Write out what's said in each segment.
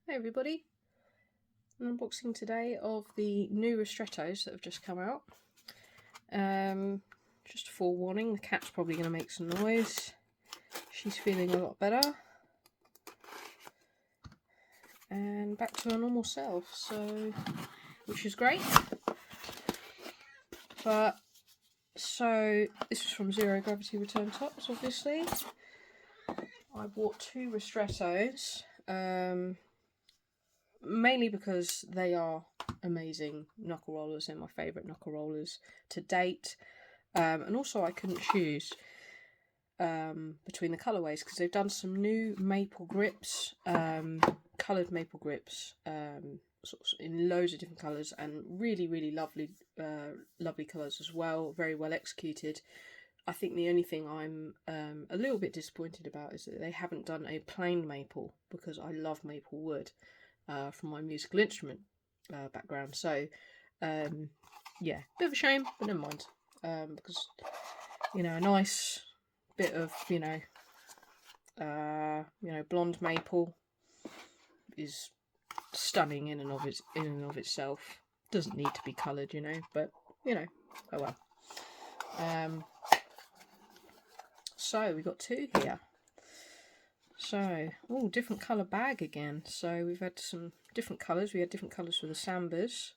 Hey everybody, an unboxing today of the new Ristrettos that have just come out. Just a forewarning, the cat's probably going to make some noise. She's feeling a lot better. And back to her normal self, which is great. So this was from Zero Gravity Return Tops, obviously. I bought two Ristrettos. Mainly because they are amazing knuckle rollers. They're my favourite knuckle rollers to date. And also I couldn't choose between the colourways because they've done some new maple grips, coloured maple grips, sort of in loads of different colours and really lovely colours as well. Very well executed. I think the only thing I'm a little bit disappointed about is that they haven't done a plain maple, because I love maple wood. From my musical instrument background, so yeah, bit of a shame, but never mind, because a nice bit of blonde maple is stunning in and of itself. Doesn't need to be coloured, but oh well. So we got two here. So, different colour bag again. So we've had some different colours. We had different colours for the Sambas.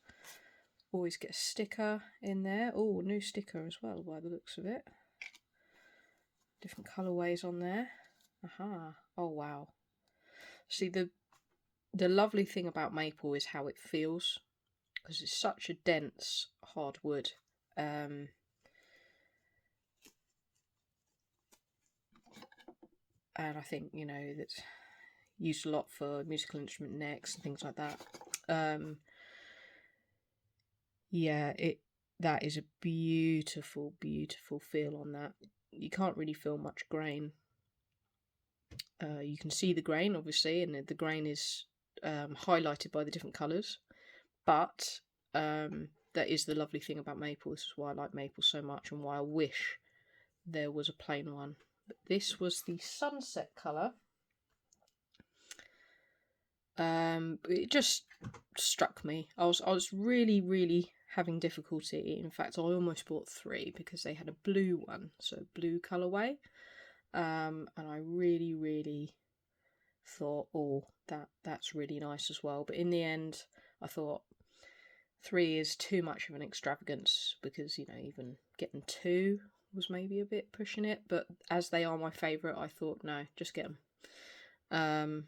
Always get a sticker in there. Oh, new sticker as well by the looks of it. Different colourways on there. Aha. Oh, wow. See, the lovely thing about maple is how it feels, because it's such a dense, hard wood. And I think, that's used a lot for musical instrument necks and things like that. Yeah, that is a beautiful feel on that. You can't really feel much grain. You can see the grain, obviously, and the grain is highlighted by the different colours. But that is the lovely thing about maple. This is why I like maple so much and why I wish there was a plain one. But this was the sunset colour. It just struck me. I was really having difficulty. In fact, I almost bought three because they had a blue one, so blue colourway. And I really thought, oh, that's really nice as well. But in the end, I thought three is too much of an extravagance, because even getting two was maybe a bit pushing it. But as they are my favourite, I thought, no, just get them.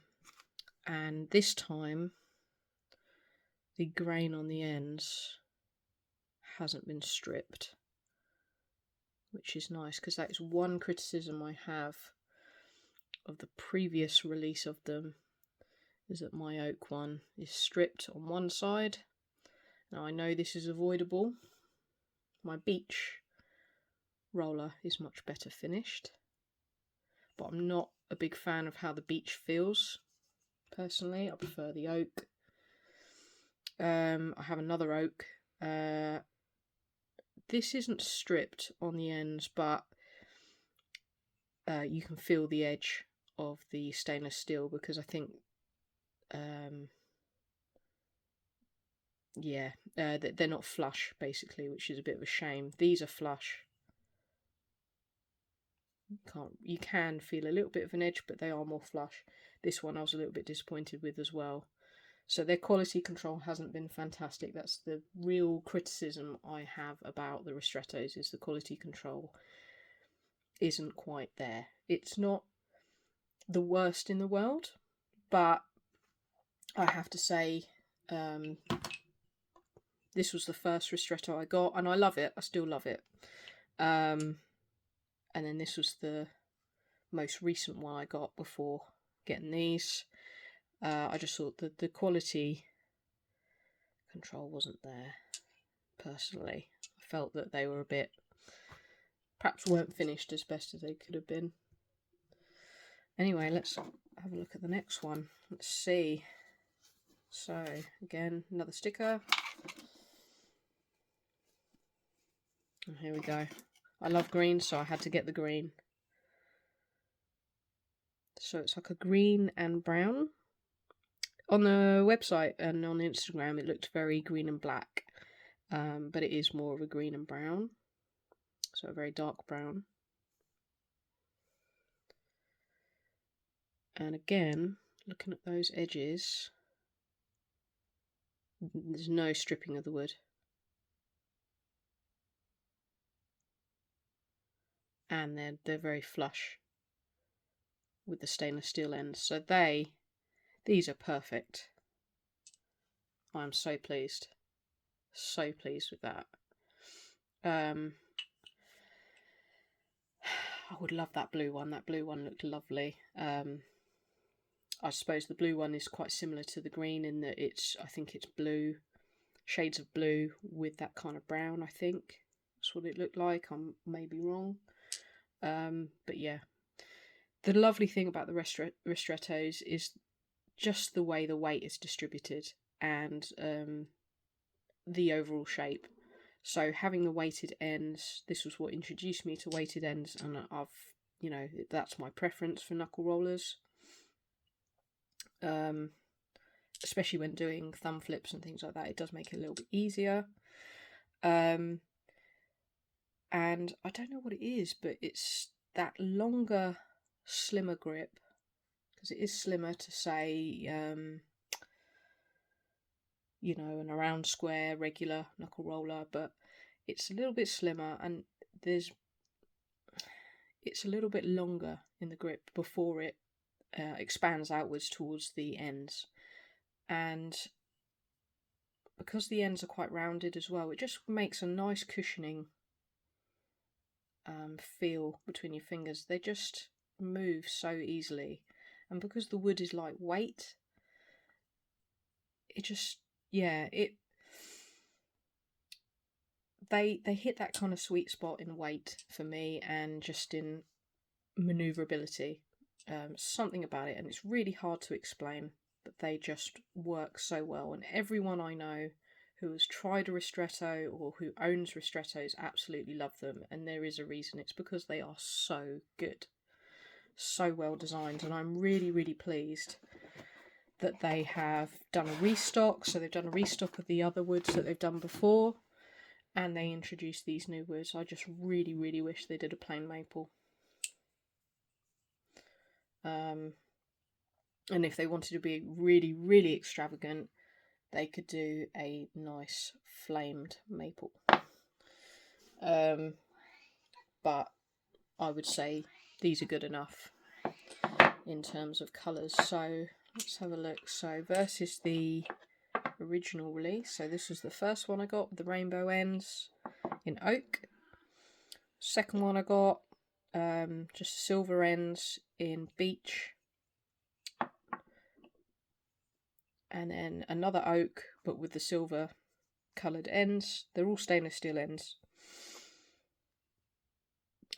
And this time the grain on the ends hasn't been stripped, which is nice, because that is one criticism I have of the previous release of them, is that my oak one is stripped on one side. Now I know this is avoidable. My beech roller is much better finished, but I'm not a big fan of how the beech feels. Personally, I prefer the oak. I have another oak. This isn't stripped on the ends, but you can feel the edge of the stainless steel, because I think they're not flush, basically, which is a bit of a shame. These are flush. You can feel a little bit of an edge, but they are more flush. This one I was a little bit disappointed with as well. So their quality control hasn't been fantastic. That's the real criticism I have about the Ristrettos, is the quality control isn't quite there. It's not the worst in the world, but I have to say, this was the first Ristretto I got, and I love it. I still love it. And then this was the most recent one I got before getting these. I just thought that the quality control wasn't there, personally. I felt that they were perhaps weren't finished as best as they could have been. Anyway, let's have a look at the next one. Let's see. So, again, another sticker. And here we go. I love green, so I had to get the green. So it's like a green and brown. On the website and on Instagram, it looked very green and black, but it is more of a green and brown, so a very dark brown. And again, looking at those edges, there's no stripping of the wood. And they're very flush with the stainless steel ends. So these are perfect. I'm so pleased. So pleased with that. I would love that blue one. That blue one looked lovely. I suppose the blue one is quite similar to the green in that I think it's blue, shades of blue with that kind of brown, I think. That's what it looked like. I may be wrong. But yeah. The lovely thing about the Ristrettos is just the way the weight is distributed and the overall shape. So having the weighted ends, this was what introduced me to weighted ends, and that's my preference for knuckle rollers. Especially when doing thumb flips and things like that, it does make it a little bit easier. And I don't know what it is, but it's that longer, slimmer grip, because it is slimmer to say, an around square regular knuckle roller, but it's a little bit slimmer and it's a little bit longer in the grip before it expands outwards towards the ends. And because the ends are quite rounded as well, it just makes a nice cushioning feel between your fingers. They just move so easily, and because the wood is lightweight, it just they hit that kind of sweet spot in weight for me, and just in maneuverability. Something about it, and it's really hard to explain, but they just work so well. And everyone I know who has tried a Ristretto or who owns Ristrettos absolutely love them, and there is a reason. It's because they are so good, so well designed, and I'm really, really pleased that they have done a restock. So they've done a restock of the other woods that they've done before, and they introduced these new woods. I just really, really wish they did a plain maple. And if they wanted to be really, really extravagant, they could do a nice flamed maple. But I would say these are good enough in terms of colours. So let's have a look. So versus the original release. So this was the first one I got with the rainbow ends in oak. Second one I got just silver ends in beech. And then another oak, but with the silver coloured ends. They're all stainless steel ends.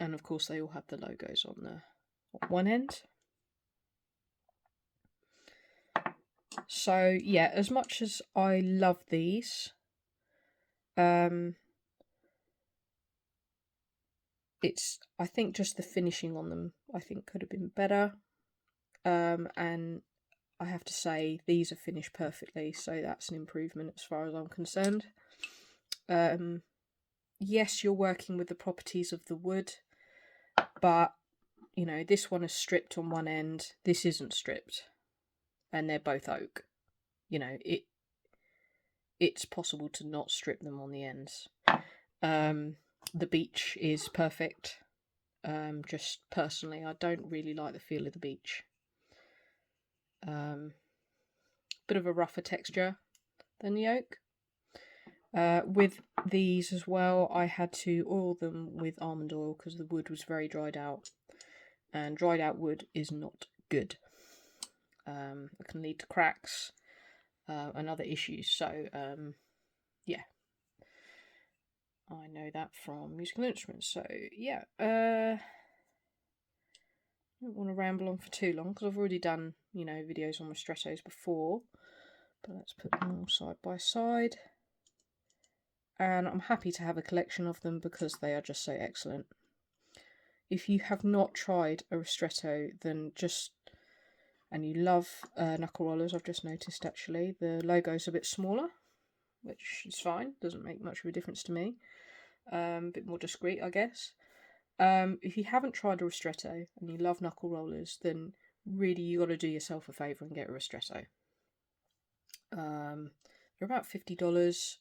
And of course they all have the logos on the one end. So yeah, as much as I love these, it's, I think just the finishing on them, I think could have been better. And I have to say these are finished perfectly, so that's an improvement as far as I'm concerned. Yes, you're working with the properties of the wood, but this one is stripped on one end, this isn't stripped, and they're both oak. It's possible to not strip them on the ends. The beech is perfect. Just personally, I don't really like the feel of the beech. Bit of a rougher texture than the oak. With these as well, I had to oil them with almond oil because the wood was very dried out, and dried out wood is not good. It can lead to cracks and other issues. So yeah, I know that from musical instruments. So yeah, I don't want to ramble on for too long because I've already done videos on Ristrettos before. But let's put them all side by side. And I'm happy to have a collection of them because they are just so excellent. If you have not tried a Ristretto, then just and you love knuckle rollers, I've just noticed actually the logo's a bit smaller, which is fine, doesn't make much of a difference to me. A bit more discreet, I guess. If you haven't tried a Ristretto and you love knuckle rollers, then really you got to do yourself a favour and get a Ristretto. They're about $50.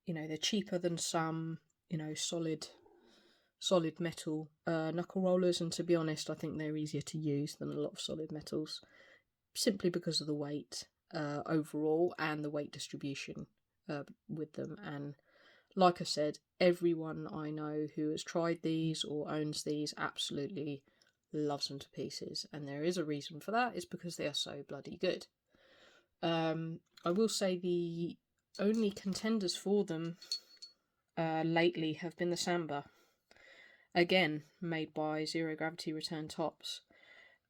You know, they're cheaper than some, you know, solid metal knuckle rollers, and to be honest, I think they're easier to use than a lot of solid metals, simply because of the weight overall and the weight distribution with them. And like I said, everyone I know who has tried these or owns these absolutely loves them to pieces, and there is a reason for that. It's because they are so bloody good. I will say the only contenders for them lately have been the Samba, again made by Zero Gravity Return Tops.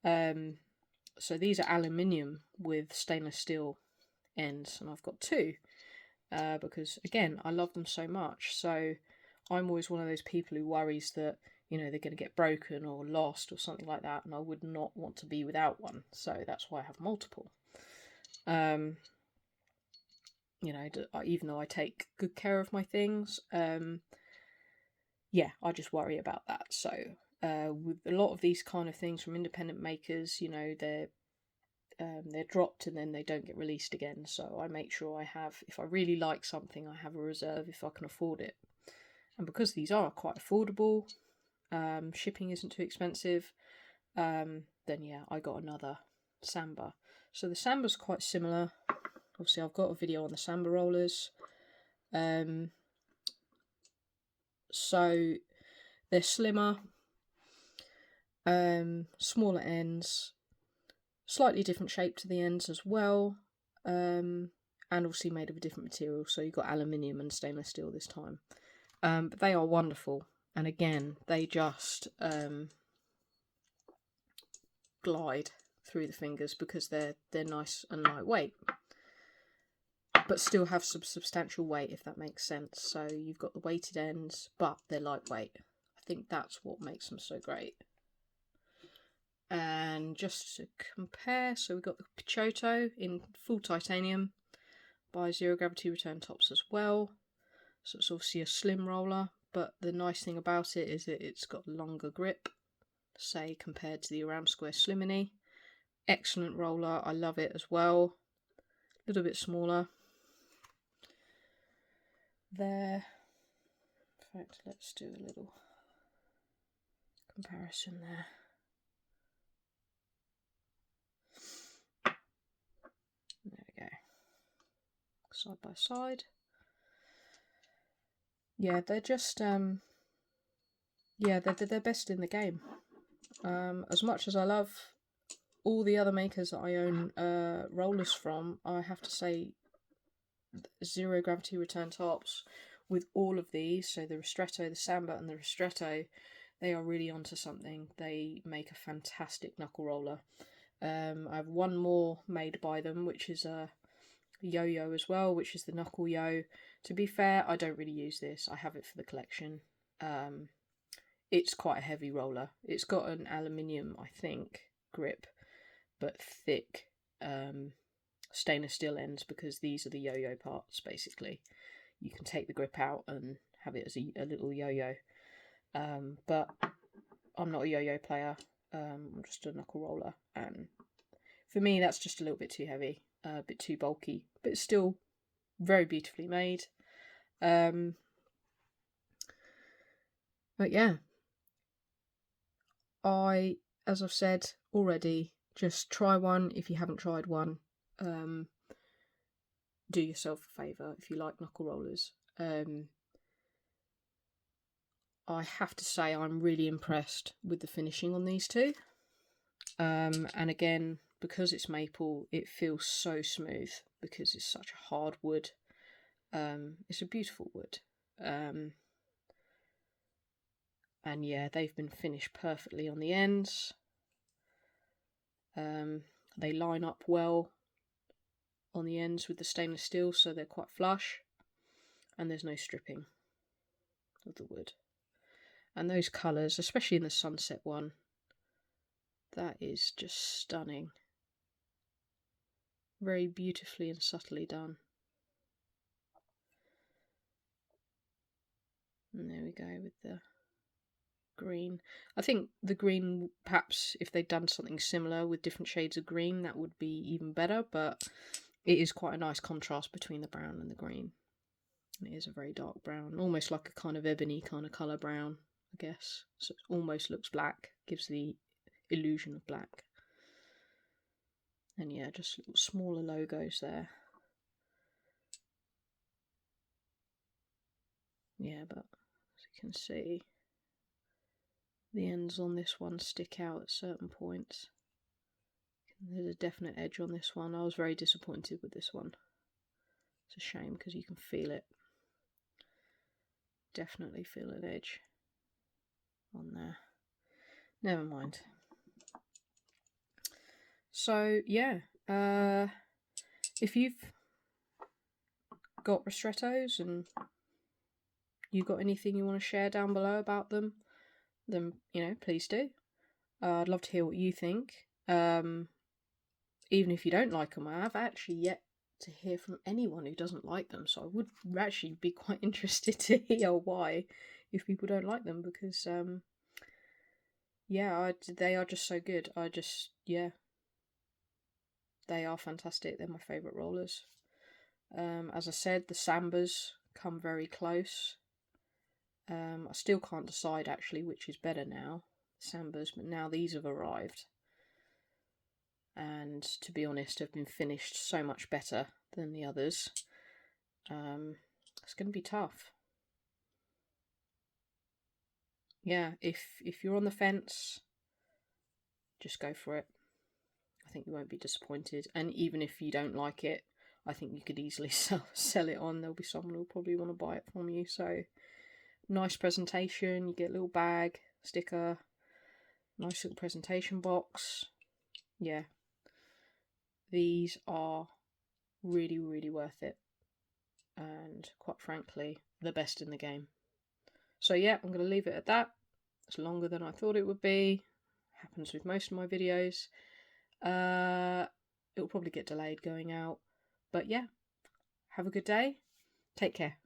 So these are aluminium with stainless steel ends, and I've got two because again I love them so much. So I'm always one of those people who worries that, you know, they're going to get broken or lost or something like that, and I would not want to be without one, so that's why I have multiple. You know, even though I take good care of my things, yeah, I just worry about that. So with a lot of these kind of things from independent makers, you know, they're dropped and then they don't get released again. So I make sure I have, if I really like something, I have a reserve if I can afford it. And because these are quite affordable, shipping isn't too expensive, then yeah, I got another Samba. So the Samba's quite similar. Obviously, I've got a video on the Samba rollers. So they're slimmer, smaller ends, slightly different shape to the ends as well, and obviously made of a different material. So you've got aluminium and stainless steel this time. But they are wonderful, and again, they just glide through the fingers because they're nice and lightweight, but still have some substantial weight, if that makes sense. So you've got the weighted ends, but they're lightweight. I think that's what makes them so great. And just to compare, so we've got the Picciotto in full titanium by Zero Gravity Return Tops as well. So it's obviously a slim roller, but the nice thing about it is that it's got longer grip, say, compared to the Around Square Slimini. Excellent roller, I love it as well. A little bit smaller. There. In fact, let's do a little comparison there. There we go. Side by side. Yeah, they're just yeah, they're best in the game. As much as I love all the other makers that I own rollers from, I have to say Zero Gravity Return Tops with all of these, so the Ristretto, the Samba and the Ristretto, they are really onto something. They make a fantastic knuckle roller. I have one more made by them, which is a yo-yo as well, which is the Knuckle Yo. To be fair, I don't really use this. I have it for the collection. It's quite a heavy roller. It's got an aluminium, I think, grip, but thick stainless steel ends, because these are the yo-yo parts, basically. You can take the grip out and have it as a little yo-yo. But I'm not a yo-yo player. I'm just a knuckle roller, and for me that's just a little bit too heavy, a bit too bulky, but it's still very beautifully made. But yeah, as I've said already, just try one if you haven't tried one. Do yourself a favour if you like knuckle rollers. I have to say I'm really impressed with the finishing on these two. And again, because it's maple, it feels so smooth because it's such a hard wood. It's a beautiful wood. And yeah, they've been finished perfectly on the ends. They line up well on the ends with the stainless steel, so they're quite flush, and there's no stripping of the wood. And those colours, especially in the sunset one, That is just stunning. Very beautifully and subtly done. And there we go with the green. I think the green, perhaps if they'd done something similar with different shades of green, that would be even better, but it is quite a nice contrast between the brown and the green. It is a very dark brown, almost like a kind of ebony kind of colour brown, I guess. So it almost looks black, gives the illusion of black. And yeah, just little smaller logos there. Yeah, but as you can see, the ends on this one stick out at certain points. There's a definite edge on this one. I was very disappointed with this one. It's a shame because you can feel it. Definitely feel an edge on there. Never mind. So yeah, if you've got Ristrettos and you've got anything you want to share down below about them, then please do. I'd love to hear what you think. Even if you don't like them, I have actually yet to hear from anyone who doesn't like them, so I would actually be quite interested to hear why, if people don't like them, because yeah, they are just so good. They are fantastic. They're my favourite rollers. As I said, the Sambas come very close. I still can't decide actually which is better now, the Sambas, but now these have arrived. And to be honest, have been finished so much better than the others. It's going to be tough. Yeah, if you're on the fence, just go for it. I think you won't be disappointed. And even if you don't like it, I think you could easily sell it on. There'll be someone who'll probably want to buy it from you. So, nice presentation. You get a little bag, sticker, nice little presentation box. Yeah. These are really, really worth it. And quite frankly, the best in the game. So yeah, I'm going to leave it at that. It's longer than I thought it would be. Happens with most of my videos. It'll probably get delayed going out. But yeah, have a good day. Take care.